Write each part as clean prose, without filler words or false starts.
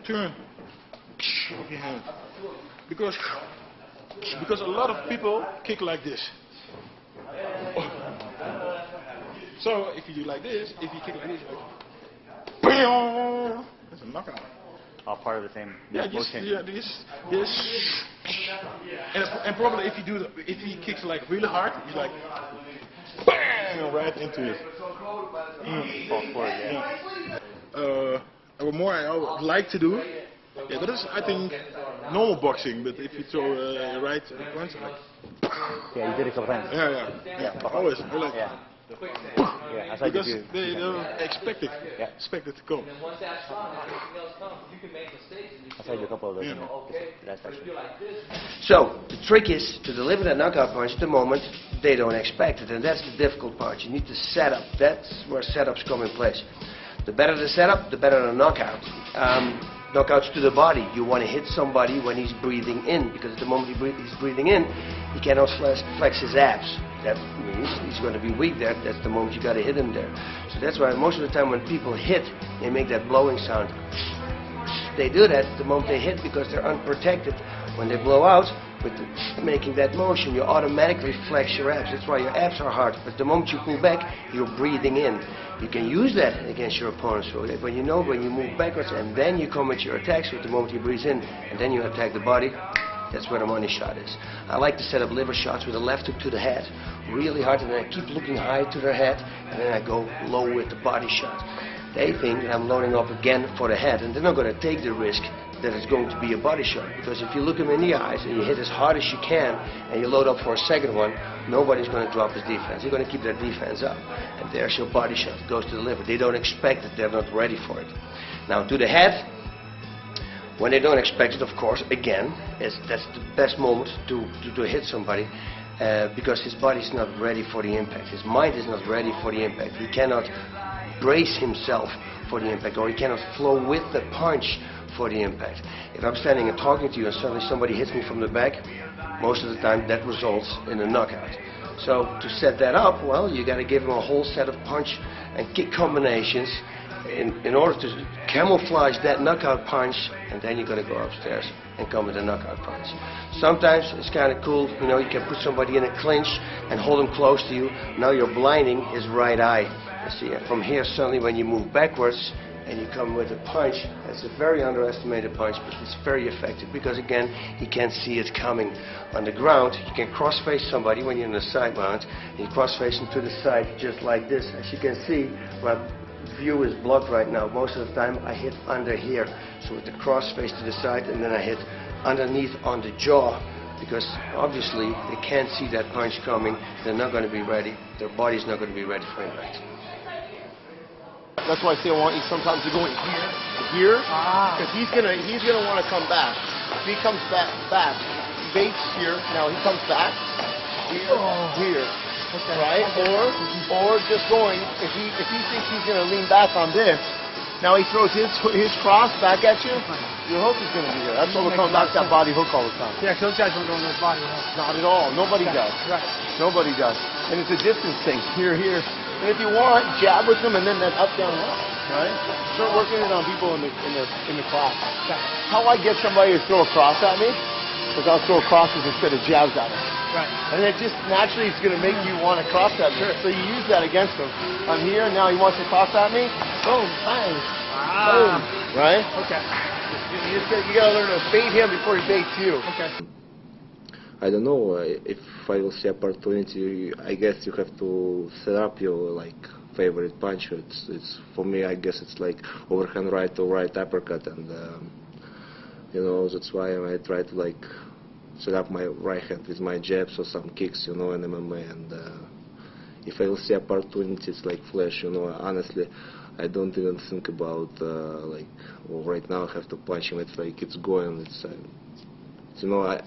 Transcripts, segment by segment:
turn of your hand. Because a lot of people kick like this. So if you do like this, if you kick like this, you're like, BAM! That's a knockout. All part of the same motion. This. And probably if he kicks like really hard, he's like, BAM! Right into it. Fall forward, yeah. What more I would like to do, yeah, that is I think normal boxing, but if you throw right punch, like, yeah, you did it a couple times. Yeah. Always. I like, yeah. Yeah, because they don't expect it. Yeah. Expect it to come. I saw you a couple of those in the last section. So the trick is to deliver that knockout punch at the moment they don't expect it, and that's the difficult part. You need to set up. That's where setups come in place. The better the setup, the better the knockout. Knockouts to the body. You want to hit somebody when he's breathing in, because at the moment he's breathing in, he cannot flex his abs. That means he's going to be weak there. That's the moment you got to hit him there. So that's why most of the time when people hit, they make that blowing sound. They do that the moment they hit because they're unprotected. When they blow out, with making that motion, you automatically flex your abs. That's why your abs are hard. But the moment you pull back, you're breathing in. You can use that against your opponent. So when you move backwards and then you come with your attacks with the moment you breathe in and then you attack the body, that's where the money shot is. I like to set up liver shots with a left hook to the head, really hard, and then I keep looking high to their head, and then I go low with the body shot. They think I'm loading up again for the head, and they're not going to take the risk that it's going to be a body shot. Because if you look them in the eyes and you hit as hard as you can, and you load up for a second one, nobody's going to drop his defense. You're going to keep their defense up. And there's your body shot. It goes to the liver. They don't expect it. They're not ready for it. Now to the head, when they don't expect it, of course, again, that's the best moment to hit somebody. Because his body's not ready for the impact. His mind is not ready for the impact. He cannot brace himself for the impact, or he cannot flow with the punch for the impact. If I'm standing and talking to you and suddenly somebody hits me from the back, most of the time that results in a knockout. So to set that up, well, you got to give him a whole set of punch and kick combinations in order to camouflage that knockout punch, and then you're going to go upstairs and come with a knockout punch. Sometimes it's kind of cool, you know, you can put somebody in a clinch and hold them close to you. Now you're blinding his right eye. You see, and from here suddenly when you move backwards and you come with a punch, that's a very underestimated punch, but it's very effective because again, he can't see it coming. On the ground, you can cross-face somebody when you're in the side mount, and you cross-face him to the side just like this. As you can see, my view is blocked right now. Most of the time I hit under here, so with the cross-face to the side, and then I hit underneath on the jaw, because obviously they can't see that punch coming. They're not going to be ready. Their body's not going to be ready for impact. That's why I say I want you sometimes to go in here, because he's gonna want to come back. If he comes back, baits here. Now he comes back here, okay. Right? Or just going. If he thinks he's gonna lean back on this, now he throws his cross back at you. Your hook is gonna be there. That's why we're coming back to that body hook all the time. Yeah, because those guys don't go in those body hooks. Not at all. Nobody does. Right. Nobody does. And it's a distance thing. Here. And if you want, jab with them and then that up, down, up, right? Start working it on people in the class. Okay. How I get somebody to throw a cross at me is I'll throw crosses instead of jabs at them. Right. And it just naturally is going to make you want to cross at me. Sure. So you use that against him. I'm here, now he wants to cross at me. Boom, bang. Boom. Right? Okay. You got to learn to bait him before he baits you. Okay. I don't know if I will see opportunity. I guess you have to set up your favorite punch. It's for me. I guess it's like overhand right or right uppercut, and you know, that's why I try to set up my right hand with my jabs or some kicks, you know, in MMA. And if I will see opportunities like flash, you know, honestly, I don't even think about well, right now I have to punch him. It's like it's going. It's you know,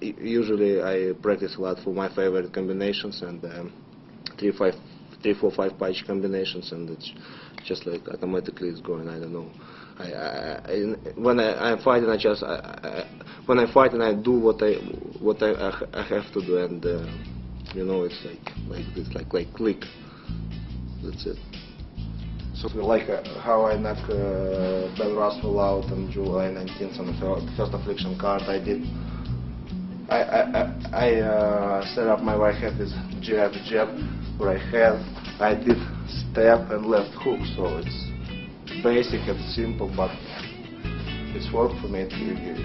usually I practice a lot for my favorite combinations and 3-4-5 punch combinations, and it's just like automatically it's going. I don't know. When I'm fighting, when I fight and I do what I have to do, and you know, it's like this, like click. That's it. So like how I knocked Ben Russell out on July 19th on the first affliction card, I did. I set up my right hand with jab, right hand. I did step and left hook, so it's basic and simple, but it's worked for me.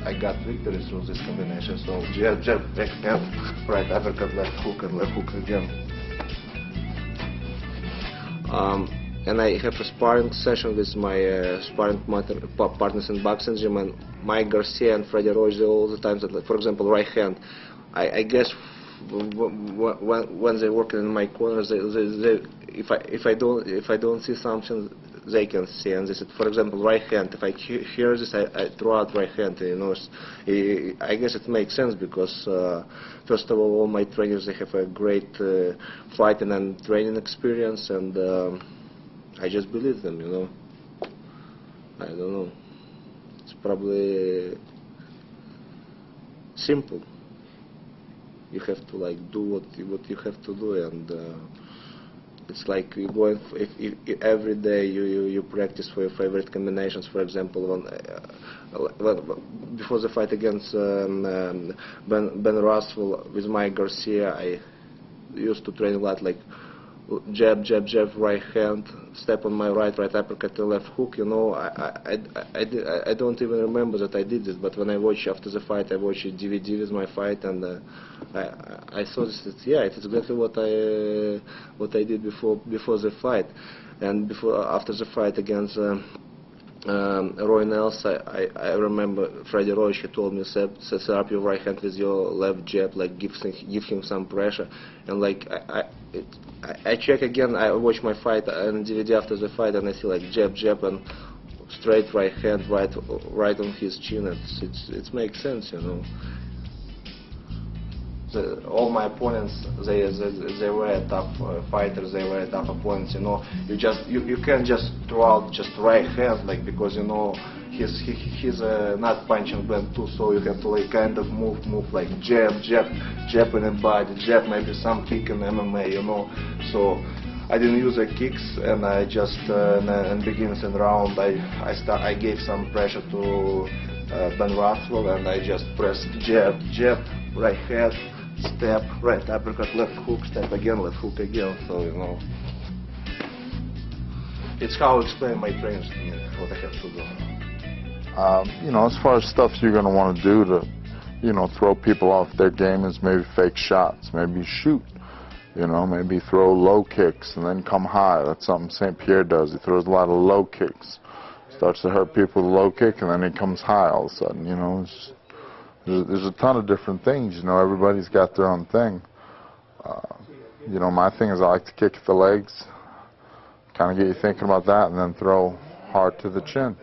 I got victory through this combination. So jab, back hand, right uppercut, left hook, and left hook again. And I have a sparring session with my sparring partners in boxing gym, and Mike Garcia and Freddie Roach, all the time that, like, for example, right hand. I guess when they're working in my corners, if I don't see something, they can see. And this is, for example, right hand. If I hear this, I throw out right hand. You know, I guess it makes sense because first of all my trainers, they have a great fighting and training experience, and I just believe them. You know, I don't know. It's probably simple. You have to like do what you have to do, and it's like you going. If every day you practice for your favorite combinations. For example, before the fight against Ben Russell with Mike Garcia, I used to train a lot like jab, right hand, step on my right uppercut, left hook. You know, I don't even remember that I did this, but when I watch after the fight, I watch a DVD with my fight, and I saw this. Yeah, it's exactly what I did before the fight, and after the fight against Roy Nelson, I remember Freddie Roach. He told me, set up your right hand with your left jab, like give him some pressure, and like I check again. I watch my fight on DVD after the fight, and I see like jab and straight right hand, right on his chin. It makes sense, you know. All my opponents, they were tough fighters. They were tough opponents. You know, you can't just throw out just right hand, like, because you know he's not punching band too, so you have to like kind of move like jab in the body, jab, maybe some kick in MMA, you know. So I didn't use the kicks, and I just in beginnings and round I gave some pressure to Ben Russell, and I just pressed jab, right hand, step, right uppercut, left hook, step again, left hook again. So you know, it's how I explain my trainers to me what I have to do. You know, as far as stuff you're going to want to do to, you know, throw people off their game is maybe fake shots, maybe shoot, you know, maybe throw low kicks and then come high. That's something St. Pierre does. He throws a lot of low kicks. Starts to hurt people with a low kick, and then he comes high all of a sudden, you know. There's a ton of different things, you know. Everybody's got their own thing. You know, my thing is I like to kick at the legs, kind of get you thinking about that, and then throw hard to the chin.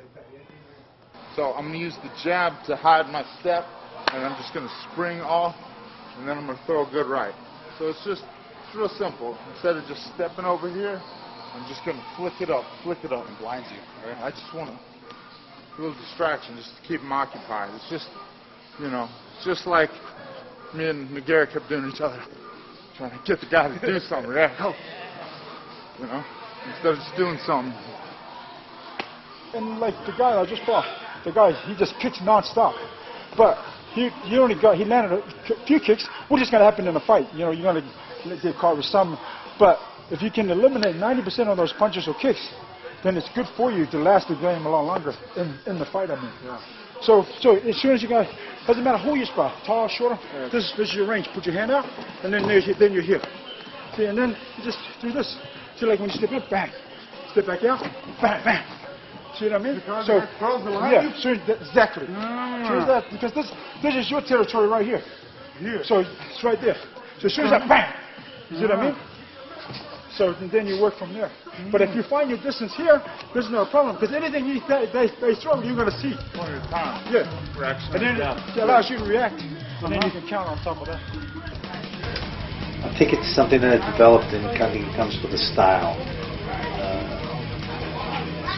So I'm going to use the jab to hide my step, and I'm just going to spring off, and then I'm going to throw a good right. So it's real simple. Instead of just stepping over here, I'm just going to flick it up and blind you. Right? I just want a little distraction just to keep them occupied. It's just, you know, it's just like me and McGarrett kept doing each other, trying to get the guy to do something, react, you know, instead of just doing something. And like the guy I just fought, the guy, he just kicks non-stop. But he landed a few kicks. What is going to happen in a fight? You know, you're going to get caught with some. But if you can eliminate 90% of those punches or kicks, then it's good for you to last the game a lot longer in the fight, I mean. Yeah. So as soon as you got, doesn't matter who you spot, tall, shorter, this is your range. Put your hand out, and then you're here. See, and then you just do this. See, like when you step in, bang. Step back out, bang, bang. See what I mean? Because so, yeah, exactly. That, because this is your territory right here. So it's right there. So as soon as I bang, you see what I mean? So then you work from there. But if you find your distance here, there's no problem, because anything they throw, you're going to see. One at a time. Yeah. Reaction. And then it allows you to react, and then you can count on top of that. I think it's something that I've developed and kind of comes with a style.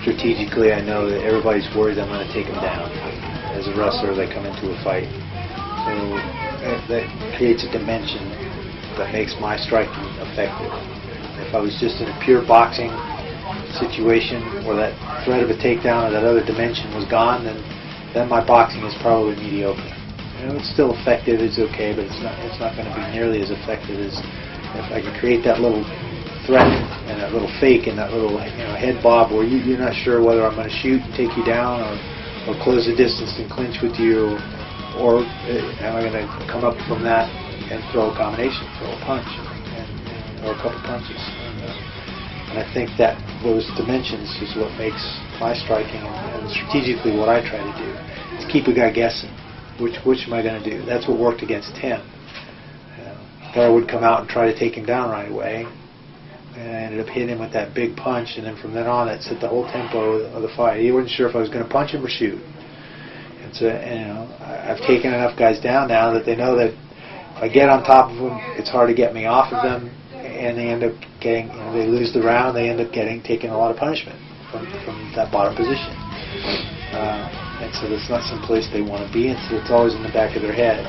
Strategically, I know that everybody's worried I'm going to take them down. As a wrestler, they come into a fight. So that creates a dimension that makes my striking effective. If I was just in pure boxing, situation or that threat of a takedown or that other dimension was gone, then my boxing is probably mediocre. You know, it's still effective, it's okay, but it's not going to be nearly as effective as if I can create that little threat and that little fake and that little head bob where you're not sure whether I'm going to shoot and take you down or close the distance and clinch with you, or am I going to come up from that and throw a combination, throw a punch, or a couple punches. And I think that those dimensions is what makes my striking and strategically what I try to do is keep a guy guessing. Which am I going to do? That's what worked against him. Guy would come out and try to take him down right away, and I ended up hitting him with that big punch, and then from then on, that set the whole tempo of the fight. He wasn't sure if I was going to punch him or shoot. And so, I've taken enough guys down now that they know that if I get on top of them, it's hard to get me off of them, and they end up getting, they lose the round, they end up taking a lot of punishment from that bottom position. And so that's not some place they want to be, and so it's always in the back of their head.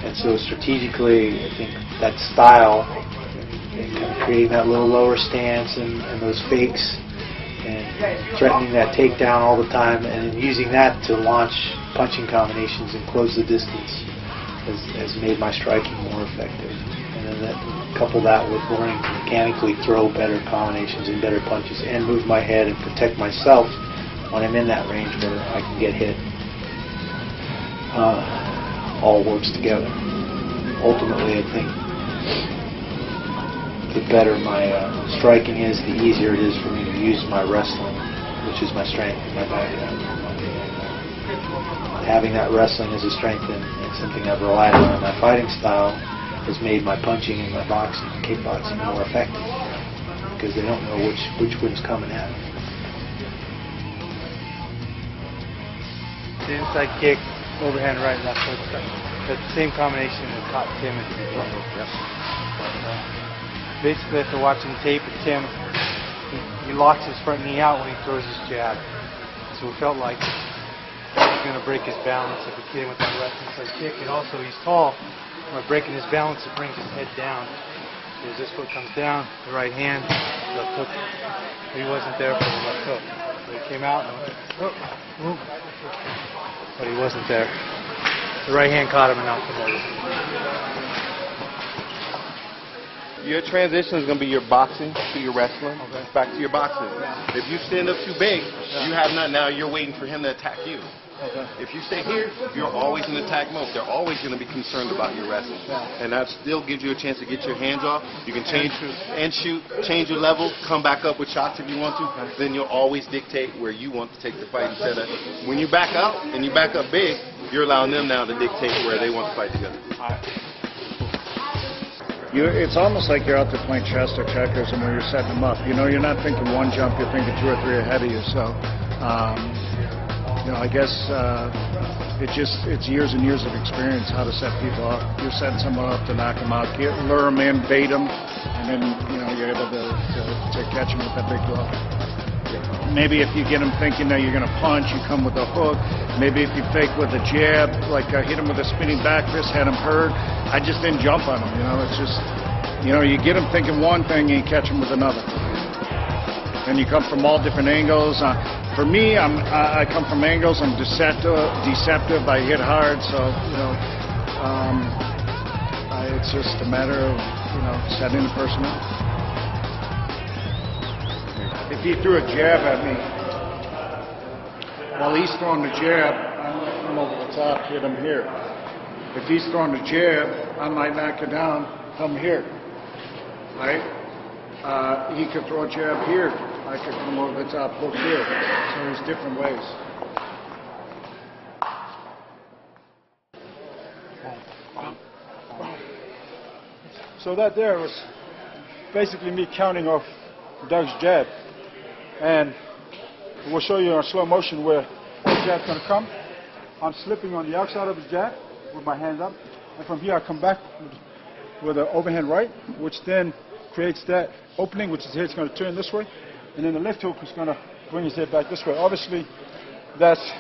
And so strategically, I think that style, and kind of creating that little lower stance and those fakes, and threatening that takedown all the time, and using that to launch punching combinations and close the distance, has made my striking more effective. And then couple that with learning to mechanically throw better combinations and better punches, and move my head and protect myself when I'm in that range where I can get hit. All works together. Ultimately, I think the better my striking is, the easier it is for me to use my wrestling, which is my strength and my background. Having that wrestling as a strength and something I've relied on in my fighting style has made my punching and my boxing and kickboxing more effective, because they don't know which one's coming at them. The inside kick, overhand right, left hook. That same combination that caught Tim at the beginning. Yep. Basically, after watching the tape of Tim, he locks his front knee out when he throws his jab. So it felt like he was going to break his balance if he came with that left inside kick. And also, he's tall. By breaking his balance, it brings his head down. As this foot comes down, the right hand, left hook. He wasn't there for the left hook. So he came out and went, oh. But he wasn't there. The right hand caught him and knocked him over. Your transition is going to be your boxing to your wrestling, back to your boxing. If you stand up too big, you have nothing. Now you're waiting for him to attack you. If you stay here, you're always in attack mode. They're always going to be concerned about your wrestling. And that still gives you a chance to get your hands off. You can change and shoot, change your level, come back up with shots if you want to. Then you'll always dictate where you want to take the fight instead of when you back out and you back up big, you're allowing them now to dictate where they want to fight together. It's almost like you're out there playing chess or checkers, and when you're setting them up, you're not thinking one jump, you're thinking two or three ahead of you. So, I guess it's years and years of experience how to set people up. You're setting someone up to knock them out, lure them in, bait them, and then you're able to catch them with that big blow. Maybe if you get them thinking that you're going to punch, you come with a hook. Maybe if you fake with a jab, like I hit him with a spinning back fist, had him hurt. I just didn't jump on him. It's just, you get them thinking one thing and you catch them with another. And you come from all different angles. For me, I come from angles. I'm deceptive. I hit hard, so it's just a matter of setting the person up. If he threw a jab at me, while he's throwing the jab, I might come over the top, hit him here. If he's throwing the jab, I might knock it down, come here. Right? He could throw a jab here. I could come over the top, hook here. So there's different ways. So that there was basically me counting off Doug's jab. And we'll show you in slow motion where the jab's going to come. I'm slipping on the outside of the jab with my hands up. And from here I come back with an overhand right, which then creates that opening, which his head's going to turn this way. And then the left hook is going to bring his head back this way. Obviously, that's